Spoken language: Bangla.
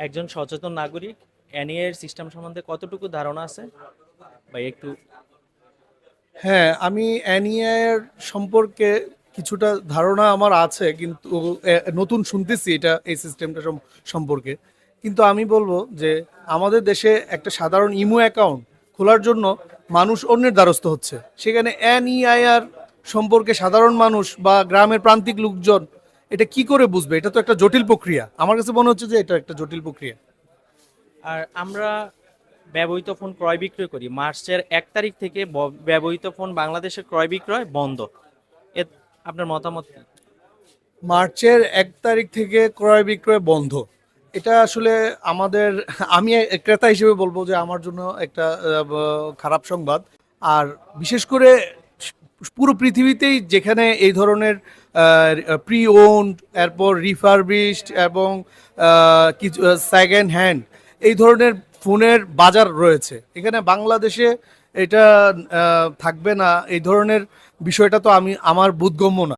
একজন সচেতন নাগরিক এনইএ এর সিস্টেম সম্বন্ধে কতটুকু ধারণা আছে ভাই একটু। হ্যাঁ, আমি অ্যানিয়ার সম্পর্কে কিছুটা ধারণা আমার আছে, কিন্তু নতুন শুনতেছি এটা, এই সিস্টেমটা সম্পর্কে। কিন্তু আমি বলবো যে আমাদের দেশে একটা সাধারণ ইমো অ্যাকাউন্ট খোলার জন্য মানুষ অন্যের দ্বারস্থ হচ্ছে, সেখানে এনইআইআর সম্পর্কে সাধারণ মানুষ বা গ্রামের প্রান্তিক লোকজন এটা কি করে বুঝবে? এটা তো একটা জটিল প্রক্রিয়া। আমার কাছে মনে হচ্ছে যে এটা একটা জটিল প্রক্রিয়া। আর আমরা ব্যবহৃত ফোন ক্রয় বিক্রয় করি, মার্চের 1 তারিখ থেকে ব্যবহৃত ফোন বাংলাদেশের ক্রয় বিক্রয় বন্ধ। এ আপনার মতামত কি? মার্চের 1 তারিখ থেকে ক্রয় বিক্রয় বন্ধ, এটা আসলে আমাদের, আমি ক্রেতা হিসেবে বলবো যে আমার জন্য একটা খারাপ সংবাদ। আর বিশেষ করে পুরো পৃথিবীতেই যেখানে এই ধরনের প্রি ওন্ড, এরপর রিফারবিশড এবং কিছু সেকেন্ড হ্যান্ড, এই ধরনের ফোনের বাজার রয়েছে, এখানে বাংলাদেশে এটা থাকবে না, এই ধরনের বিষয়টা তো আমার বোধগম্য না।